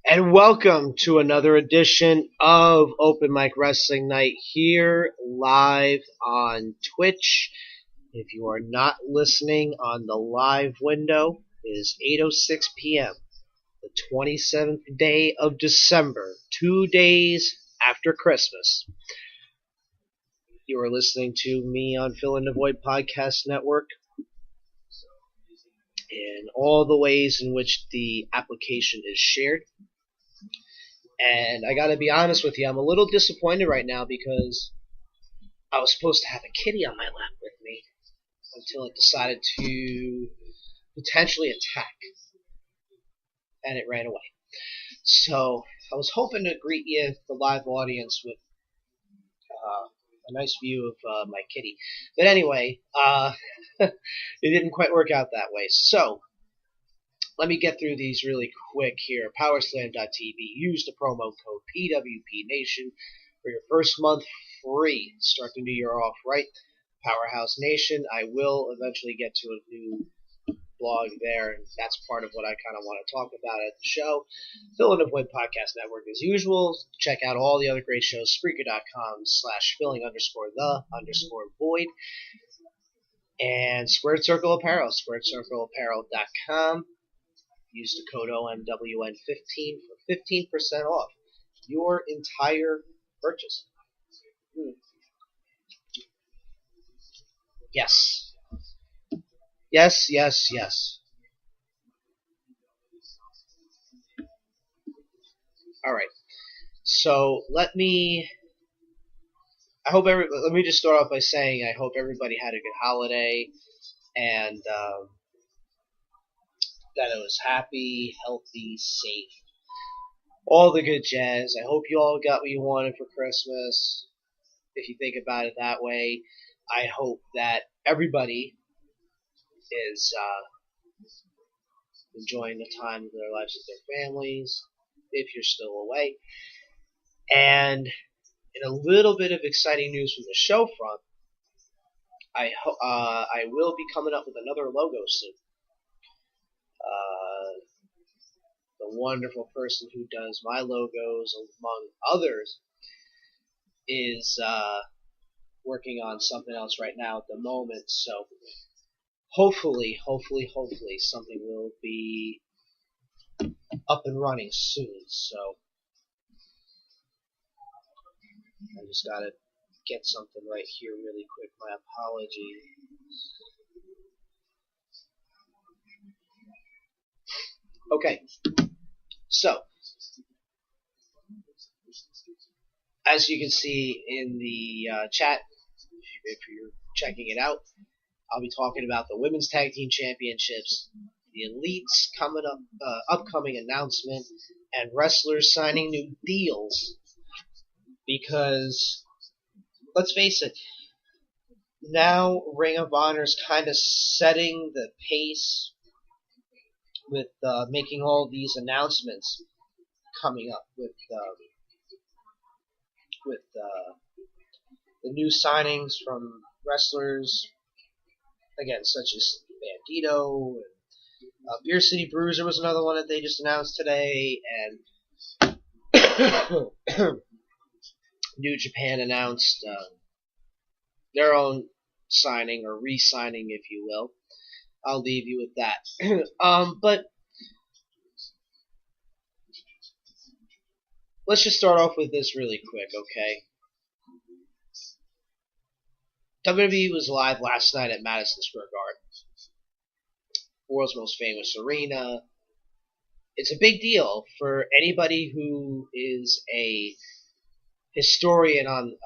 And welcome to another edition of Open Mic Wrestling Night here live on Twitch. If you are not listening on the live window, it is 8:06 p.m., the 27th day of December, 2 days after Christmas. You are listening to me on Fill in the Void Podcast Network and all the ways in which the application is shared. And I gotta be honest with you, I'm a little disappointed right now because I was supposed to have a kitty on my lap with me until it decided to potentially attack, and it ran away. So I was hoping to greet you, the live audience, with a nice view of my kitty. But anyway, it didn't quite work out that way. So let me get through these really quick here. Powerslam.tv. Use the promo code PWPNation for your first month free. Start the new year off right. Powerhouse Nation. I will eventually get to a new blog there, and that's part of what I kind of want to talk about at the show. Fill in the Void Podcast Network as usual. Check out all the other great shows. Spreaker.com/filling_the_void. And Squared Circle Apparel. SquaredCircleApparel.com. Use the code OMWN15 for 15% off your entire purchase. Yes. Yes, yes, yes. Alright. So let me just start off by saying I hope everybody had a good holiday and that it was happy, healthy, safe, all the good jazz. I hope you all got what you wanted for Christmas. If you think about it that way, I hope that everybody is enjoying the time of their lives with their families, if you're still away. And in a little bit of exciting news from the show front, I will be coming up with another logo soon. The wonderful person who does my logos, among others, is working on something else right now at the moment. So hopefully, something will be up and running soon. So I just gotta get something right here really quick. My apologies. Okay, so as you can see in the chat, if you're checking it out, I'll be talking about the Women's Tag Team Championships, the Elites coming up, upcoming announcement, and wrestlers signing new deals. Because, let's face it, now Ring of Honor is kind of setting the pace with making all these announcements coming up with the new signings from wrestlers, again, such as Bandito, and Beer City Bruiser was another one that they just announced today, and New Japan announced their own signing, or re-signing, if you will. I'll leave you with that. But let's just start off with this really quick, okay? WWE was live last night at Madison Square Garden, world's most famous arena. It's a big deal for anybody who is a historian on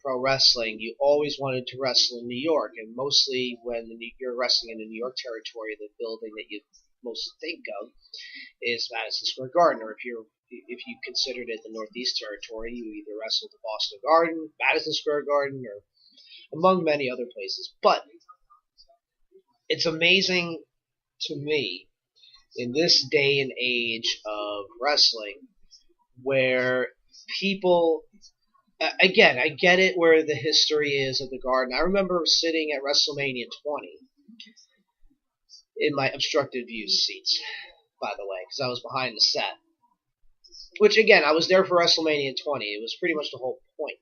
pro wrestling. You always wanted to wrestle in New York, and mostly when you're wrestling in the New York territory, the building that you most think of is Madison Square Garden. Or if you considered it the Northeast Territory, you either wrestled at Boston Garden, Madison Square Garden, or among many other places. But it's amazing to me in this day and age of wrestling where people, again, I get it where the history is of the Garden. I remember sitting at WrestleMania 20 in my obstructed view seats, by the way, because I was behind the set. which again, I was there for WrestleMania 20. It was pretty much the whole point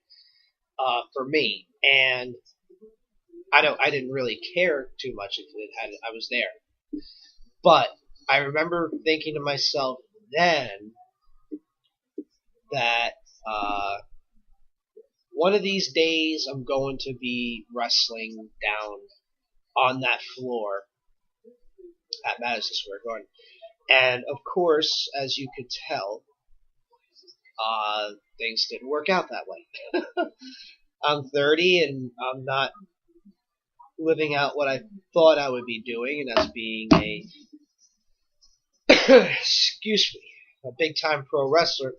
for me, and I didn't really care too much if I was there. But I remember thinking to myself then that one of these days I'm going to be wrestling down on that floor at Madison Square Garden. And of course, as you could tell, things didn't work out that way. I'm 30 and I'm not living out what I thought I would be doing, and that's being a excuse me, a big time pro wrestler.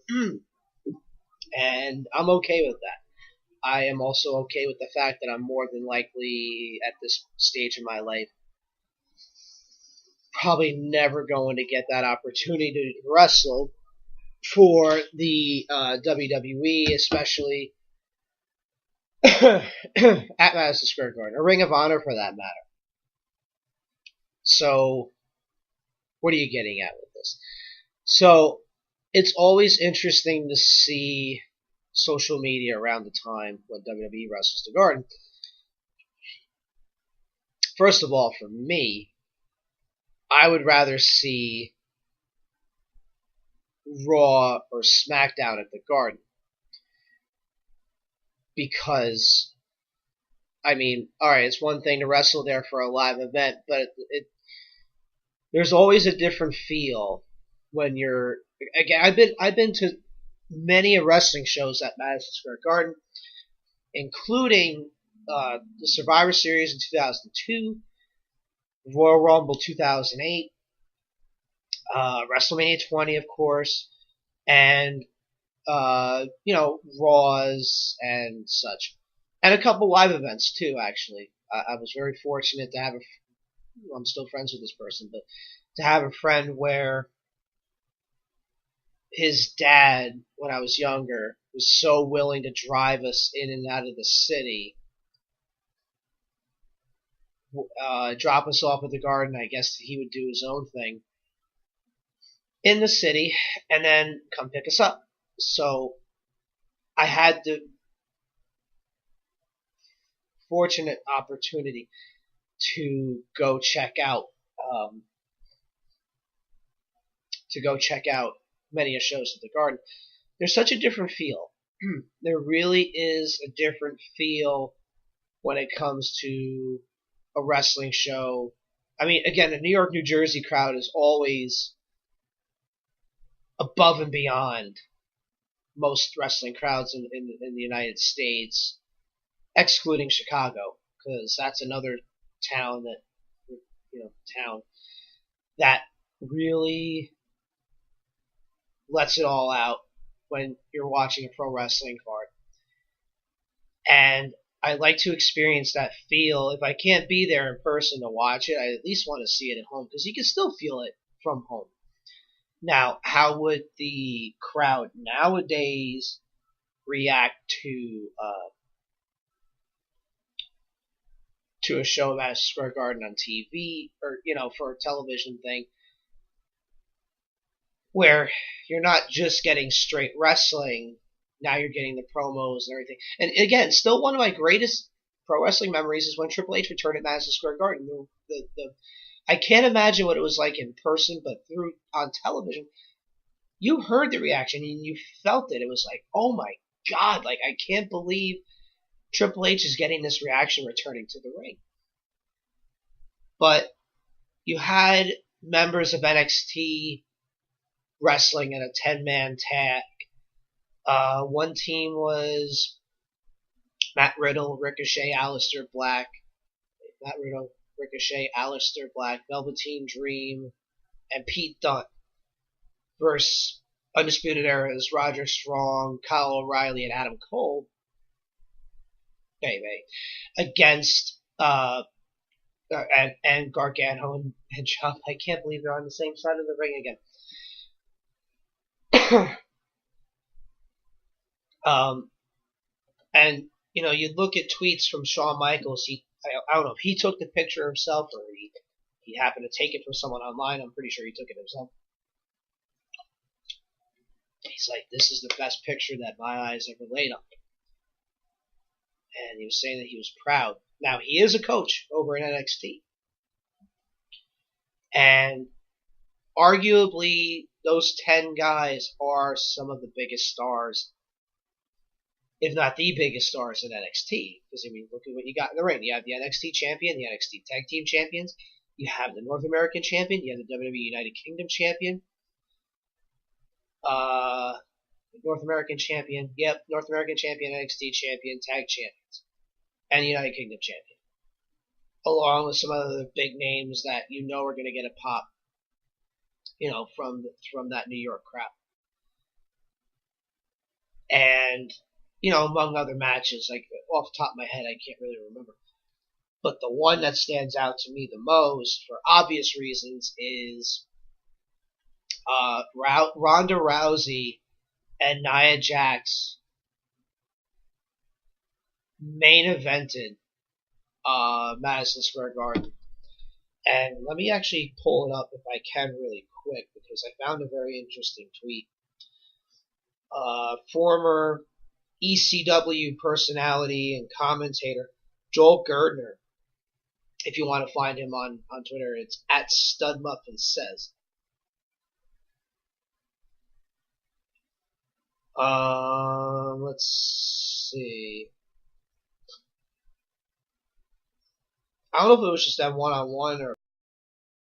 And I'm okay with that. I am also okay with the fact that I'm more than likely at this stage in my life probably never going to get that opportunity to wrestle for the WWE, especially at Madison Square Garden, or Ring of Honor for that matter. So, what are you getting at with this? So, it's always interesting to see social media around the time when WWE wrestles the Garden. First of all, for me, I would rather see Raw or SmackDown at the Garden. Because, I mean, alright, it's one thing to wrestle there for a live event, but there's always a different feel when you're... Again, I've been to many wrestling shows at Madison Square Garden, including the Survivor Series in 2002, Royal Rumble 2008, WrestleMania 20, of course, and Raws and such, and a couple live events too. Actually, I was very fortunate to have I'm still friends with this person, but to have a friend where his dad, when I was younger, was so willing to drive us in and out of the city, drop us off at the Garden. I guess he would do his own thing in the city, and then come pick us up. So I had the fortunate opportunity to go check out many of shows at the Garden. There's such a different feel. There really is a different feel when it comes to a wrestling show. I mean, again, the New York, New Jersey crowd is always above and beyond most wrestling crowds in the United States, excluding Chicago, because that's another town that really lets it all out when you're watching a pro wrestling card. And I like to experience that feel. If I can't be there in person to watch it, I at least want to see it at home, because you can still feel it from home. Now, how would the crowd nowadays react to a show at Madison Square Garden on TV, or for a television thing, where you're not just getting straight wrestling, now you're getting the promos and everything. And again, still one of my greatest pro wrestling memories is when Triple H returned at Madison Square Garden. I can't imagine what it was like in person, but on television, you heard the reaction and you felt it. It was like, oh my God, like I can't believe Triple H is getting this reaction returning to the ring. But you had members of NXT wrestling in a 10-man tag. One team was Matt Riddle, Ricochet, Aleister Black. Velveteen Dream, and Pete Dunne versus Undisputed Era's Roderick Strong, Kyle O'Reilly, and Adam Cole. Against and Gargano and John. I can't believe they're on the same side of the ring again. And you look at tweets from Shawn Michaels. I don't know if he took the picture himself or he happened to take it from someone online. I'm pretty sure he took it himself. he's like, this is the best picture that my eyes ever laid on. And he was saying that he was proud. Now, he is a coach over in NXT. And arguably, those 10 guys are some of the biggest stars, if not the biggest stars in NXT. Because, I mean, look at what you got in the ring. You have the NXT champion, the NXT Tag Team champions. You have the North American champion. You have the WWE United Kingdom champion. North American champion. Yep, North American champion, NXT champion, tag champions. And the United Kingdom champion. Along with some other big names that you know are going to get a pop, you know, from that New York crowd. And, you know, among other matches, like off the top of my head, I can't really remember. But the one that stands out to me the most, for obvious reasons, is Ronda Rousey and Nia Jax main evented Madison Square Garden. And let me actually pull it up if I can really quick, because I found a very interesting tweet. Former ECW personality and commentator Joel Gerdner. If you want to find him on Twitter, it's at StudMuffinSays. Let's see. I don't know if it was just that one-on-one or